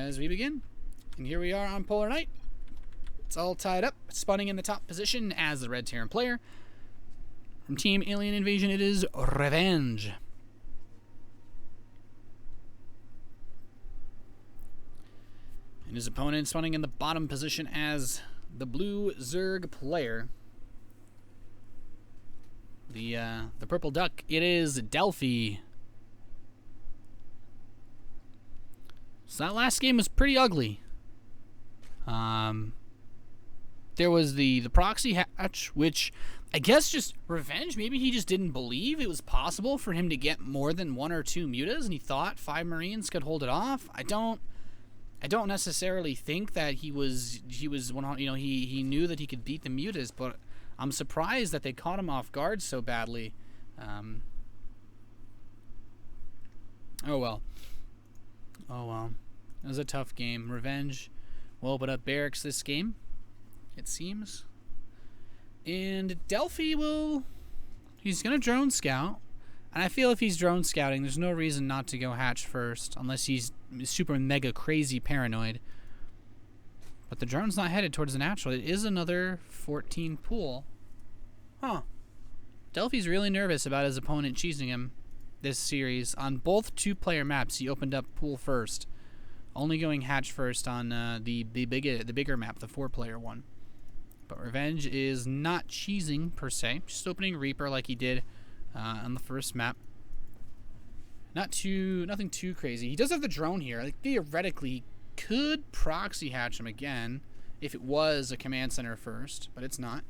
as we begin. And here we are on Polar Night. It's all tied up, spawning in the top position as the Red Terran player. From Team Alien Invasion, it is Revenge. And his opponent spawning in the bottom position as the Blue Zerg player. The Purple Duck, it is Delphi. So that last game was pretty ugly. There was the proxy hatch, which I guess just Revenge. Maybe he just didn't believe it was possible for him to get more than 1 or 2 mutas, and he thought 5 Marines could hold it off. I don't necessarily think that he knew that he could beat the mutas, but I'm surprised that they caught him off guard so badly. Oh well. It was a tough game. Revenge will open up barracks this game, it seems. And Delphi he's going to drone scout. And I feel if he's drone scouting, there's no reason not to go hatch first, unless he's super mega crazy paranoid. But the drone's not headed towards the natural. It is another 14 pool. Huh. Delphi's really nervous about his opponent cheesing him this series. On both 2-player maps, he opened up pool first. Only going hatch first on the bigger map, the 4-player one. But Revenge is not cheesing per se, just opening Reaper like he did on the first map. Nothing too crazy. He does have the drone here. Like, theoretically, could proxy hatch him again if it was a command center first, but it's not.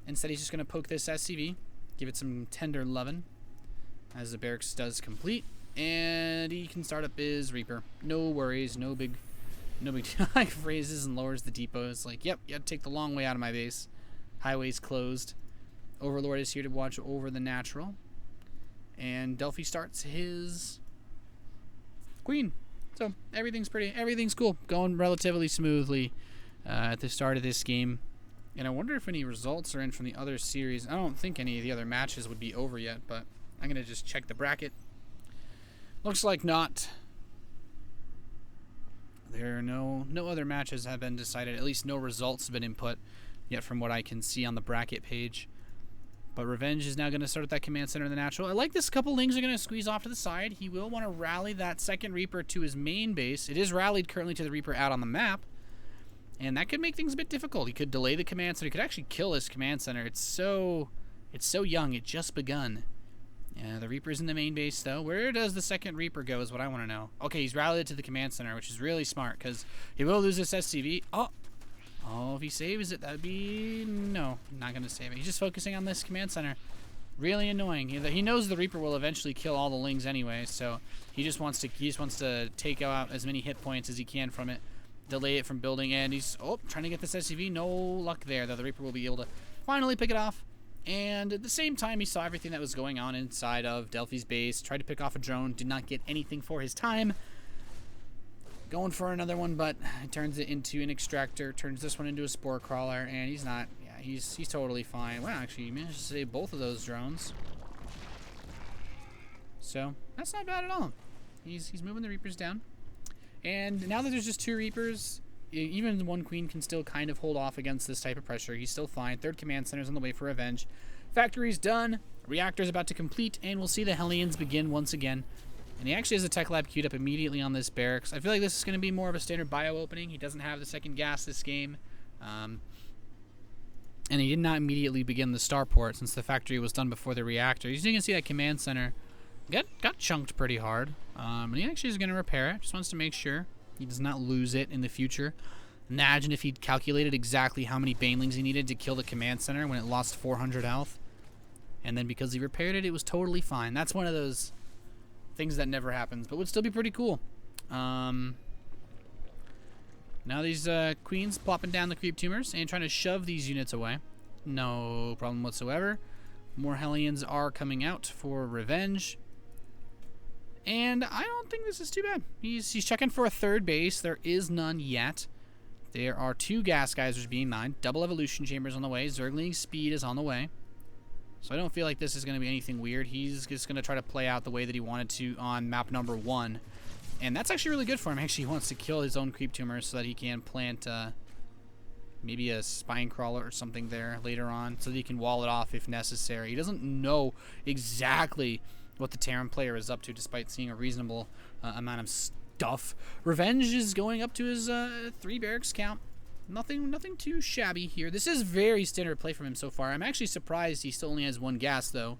Instead, he's just going to poke this SCV, give it some tender lovin' as the barracks does complete. And he can start up his Reaper. No worries, no big like raises and lowers the depots. Like, yep, you have to take the long way out of my base. Highway's closed. Overlord is here to watch over the natural. And Delphi starts his Queen. So everything's cool. Going relatively smoothly at the start of this game. And I wonder if any results are in from the other series. I don't think any of the other matches would be over yet, but I'm going to just check the bracket. Looks like not. There are no other matches have been decided. At least no results have been input yet from what I can see on the bracket page. But Revenge is now going to start at that command center in the natural. I like this. Couple Lings are going to squeeze off to the side. He will want to rally that second Reaper to his main base. It is rallied currently to the Reaper out on the map. And that could make things a bit difficult. He could delay the command center. He could actually kill his command center. It's so young. It just begun. Yeah, the Reaper's in the main base, though. Where does the second Reaper go is what I want to know. Okay, he's rallied to the command center, which is really smart, because he will lose this SCV. Oh, if he saves it, that would be... No, not going to save it. He's just focusing on this command center. Really annoying. He knows the Reaper will eventually kill all the Lings anyway, so he just wants to take out as many hit points as he can from it, delay it from building, and he's trying to get this SCV. No luck there, though. The Reaper will be able to finally pick it off. And at the same time, he saw everything that was going on inside of Delphi's base, tried to pick off a drone, did not get anything for his time. Going for another one, but turns it into an extractor, turns this one into a spore crawler, and he's not, yeah, he's totally fine. Wow, actually, he managed to save both of those drones. So, that's not bad at all. He's moving the Reapers down. And now that there's just 2 Reapers, even 1 Queen can still kind of hold off against this type of pressure. He's still fine. 3rd command center's on the way for Revenge. Factory's done. Reactor's about to complete, and we'll see the Hellions begin once again. And he actually has a tech lab queued up immediately on this barracks. I feel like this is going to be more of a standard bio opening. He doesn't have the second gas this game. And he did not immediately begin the starport since the factory was done before the reactor. You can see that command center got chunked pretty hard. And he actually is going to repair it. Just wants to make sure he does not lose it in the future. Imagine if he'd calculated exactly how many Banelings he needed to kill the command center when it lost 400 health. And then because he repaired it, it was totally fine. That's one of those things that never happens, but would still be pretty cool. Now these Queens plopping down the creep tumors and trying to shove these units away. No problem whatsoever. More Hellions are coming out for Revenge. And I don't think this is too bad. He's checking for a 3rd base. There is none yet. There are 2 gas geysers being mined. Double evolution chambers on the way. Zergling speed is on the way. So I don't feel like this is going to be anything weird. He's just going to try to play out the way that he wanted to on map number 1. And that's actually really good for him. Actually, he wants to kill his own creep tumors so that he can plant maybe a spine crawler or something there later on so that he can wall it off if necessary. He doesn't know exactly what the Terran player is up to despite seeing a reasonable amount of stuff. Revenge is going up to his 3 barracks count. Nothing too shabby here. This is very standard play from him so far. I'm actually surprised he still only has 1 gas, though.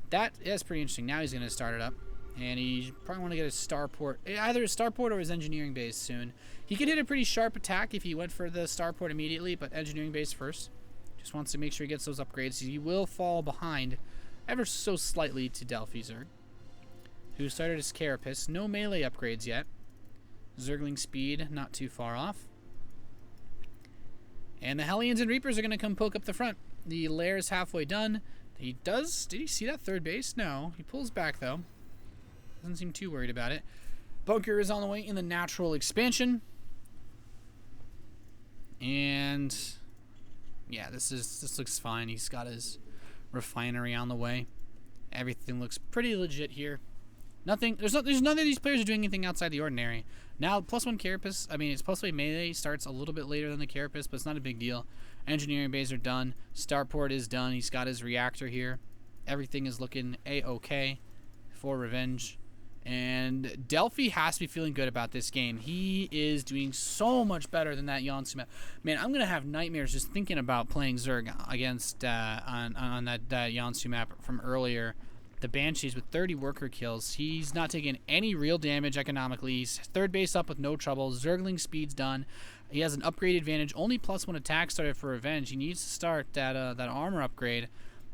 That is pretty interesting. Now he's going to start it up. And he probably want to get his starport, either his starport or his engineering base soon. He could hit a pretty sharp attack if he went for the starport immediately, but engineering base first. Just wants to make sure he gets those upgrades. He will fall behind ever so slightly to Delphi Zerg, who started his Carapace. No melee upgrades yet. Zergling speed not too far off. And the Hellions and Reapers are going to come poke up the front. The lair is halfway done. Did he see that 3rd base? No. He pulls back, though. Doesn't seem too worried about it. Bunker is on the way in the natural expansion. And yeah, this looks fine. He's got his refinery on the way. Everything looks pretty legit here. There's none of these players are doing anything outside the ordinary. Now, +1 Carapace, I mean, it's +1 melee starts a little bit later than the Carapace, but it's not a big deal. Engineering bays are done. Starport is done. He's got his reactor here. Everything is looking A-okay for Revenge. And Delphi has to be feeling good about this game. He is doing so much better than that Yonsu map. Man, I'm going to have nightmares just thinking about playing Zerg against on that Yonsu map from earlier. The Banshees with 30 worker kills. He's not taking any real damage economically. He's 3rd base up with no trouble. Zergling speed's done. He has an upgrade advantage. Only +1 attack started for Revenge. He needs to start that armor upgrade.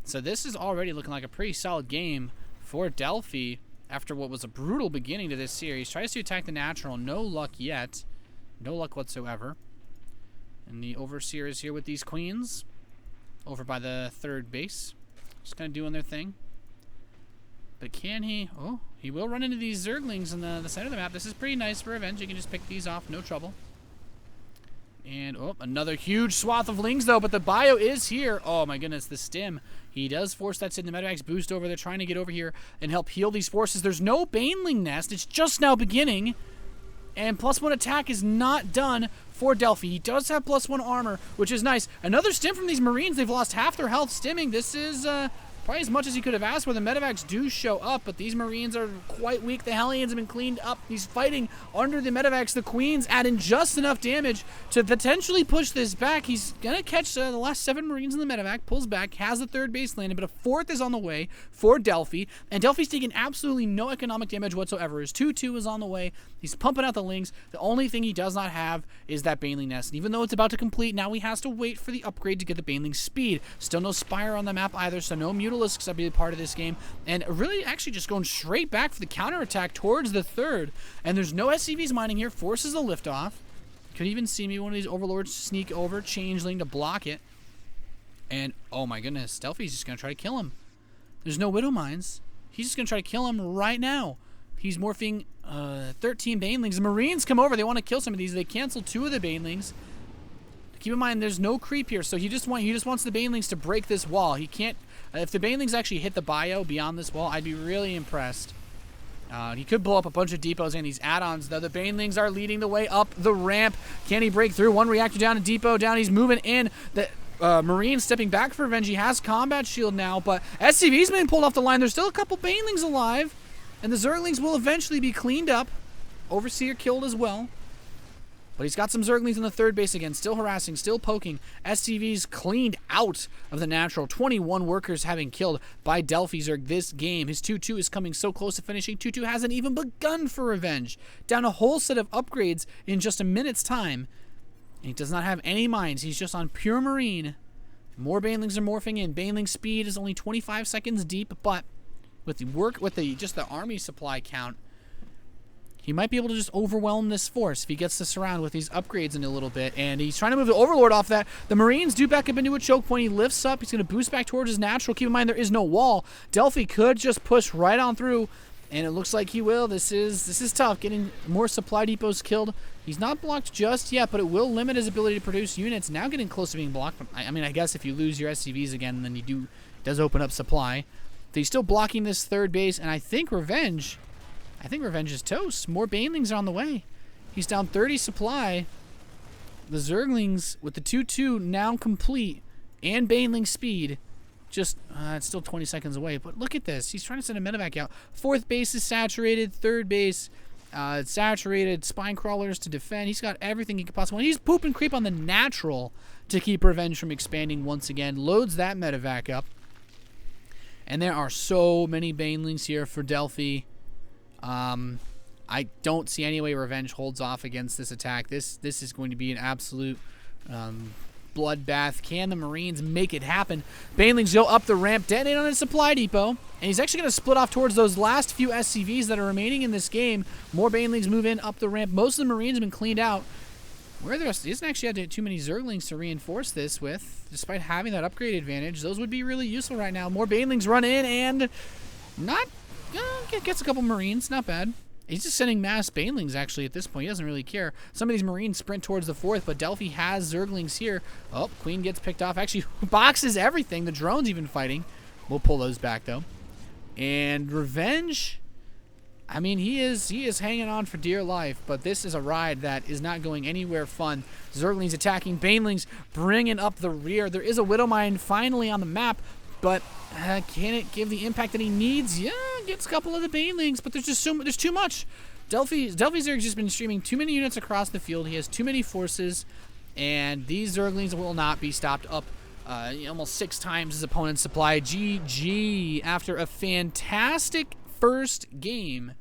So this is already looking like a pretty solid game for Delphi after what was a brutal beginning to this series. Tries to attack the natural. No luck yet. No luck whatsoever. And the Overseer is here with these queens over by the 3rd base. Just kind of doing their thing. But can he? Oh, he will run into these Zerglings in the center of the map. This is pretty nice for Revenge. You can just pick these off, no trouble. And, oh, another huge swath of Lings, though. But the bio is here. Oh, my goodness, the stim. He does force that Stim. The Medivacs boost over. They're trying to get over here and help heal these forces. There's no Baneling nest. It's just now beginning. And +1 attack is not done for Delphi. He does have +1 armor, which is nice. Another stim from these Marines. They've lost half their health stimming. This is probably as much as he could have asked for. The Medivacs do show up, but these Marines are quite weak. The Hellions have been cleaned up. He's fighting under the Medivacs. The Queens add in just enough damage to potentially push this back. He's going to catch the last 7 Marines in the Medivac, pulls back, has the 3rd base landed, but a 4th is on the way for Delphi, and Delphi's taking absolutely no economic damage whatsoever. His 2-2 is on the way. He's pumping out the Lings. The only thing he does not have is that Baneling nest, and even though it's about to complete, now he has to wait for the upgrade to get the Baneling speed. Still no Spire on the map either, so no Mutalisks that'll be a part of this game, and really actually just going straight back for the counterattack towards the 3rd, and there's no SCVs mining here, forces a liftoff. Could even see me one of these Overlords sneak over, Changeling to block it, and oh my goodness, Delphi's just going to try to kill him. There's no Widow Mines. He's just going to try to kill him right now. He's morphing 13 Banelings. The Marines come over. They want to kill some of these. They cancel 2 of the Banelings. Keep in mind, there's no creep here, so he just wants the Banelings to break this wall. He can't. If the Banelings actually hit the bio beyond this wall, I'd be really impressed. He could blow up a bunch of depots and these add-ons, though. The Banelings are leading the way up the ramp. Can he break through? 1 reactor down, a depot down. He's moving in. The Marine stepping back for Revenge. He has combat shield now, but SCV's been pulled off the line. There's still a couple Banelings alive, and the Zerglings will eventually be cleaned up. Overseer killed as well. But he's got some Zerglings in the 3rd base again, still harassing, still poking. SCV's cleaned out of the natural. 21 workers having killed by Delphi Zerg this game. His 2-2 is coming so close to finishing. 2-2 hasn't even begun for Revenge. Down a whole set of upgrades in just a minute's time. And he does not have any mines. He's just on pure Marine. More Banelings are morphing in. Baneling speed is only 25 seconds deep, but with the army supply count, he might be able to just overwhelm this force if he gets this around with these upgrades in a little bit. And he's trying to move the Overlord off that. The Marines do back up into a choke point. He lifts up. He's going to boost back towards his natural. Keep in mind, there is no wall. Delphi could just push right on through, and it looks like he will. This is tough. Getting more supply depots killed. He's not blocked just yet, but it will limit his ability to produce units. Now getting close to being blocked. I mean, I guess if you lose your SCVs again, then does open up supply. So he's still blocking this 3rd base, and I think Revenge... I think Revenge is toast. More Banelings are on the way. He's down 30 supply. The Zerglings with the 2-2 now complete and Baneling speed. Just, it's still 20 seconds away. But look at this. He's trying to send a medevac out. 4th base is saturated. 3rd base, saturated. Spine crawlers to defend. He's got everything he could possibly want. He's poop and creep on the natural to keep Revenge from expanding once again. Loads that medevac up. And there are so many Banelings here for Delphi. I don't see any way Revenge holds off against this attack. This is going to be an absolute bloodbath. Can the Marines make it happen? Banelings go up the ramp, detonate on his supply depot, and he's actually going to split off towards those last few SCVs that are remaining in this game. More Banelings move in up the ramp. Most of the Marines have been cleaned out. Where the rest, he doesn't actually have too many Zerglings to reinforce this with, despite having that upgrade advantage. Those would be really useful right now. More Banelings run in and gets a couple Marines. Not bad. He's just sending mass Banelings, actually, at this point. He doesn't really care. Some of these Marines sprint towards the 4th, but Delphi has Zerglings here. Oh, Queen gets picked off. Actually, boxes everything. The drone's even fighting. We'll pull those back, though. And Revenge, I mean, he is hanging on for dear life, but this is a ride that is not going anywhere fun. Zerglings attacking. Banelings bringing up the rear. There is a Widow Mine finally on the map, but can it give the impact that he needs? Yeah, gets a couple of the Banelings, but there's too much. Delphi's Zerg's just been streaming too many units across the field. He has too many forces, and these Zerglings will not be stopped up almost 6 times his opponent's supply. GG after a fantastic first game.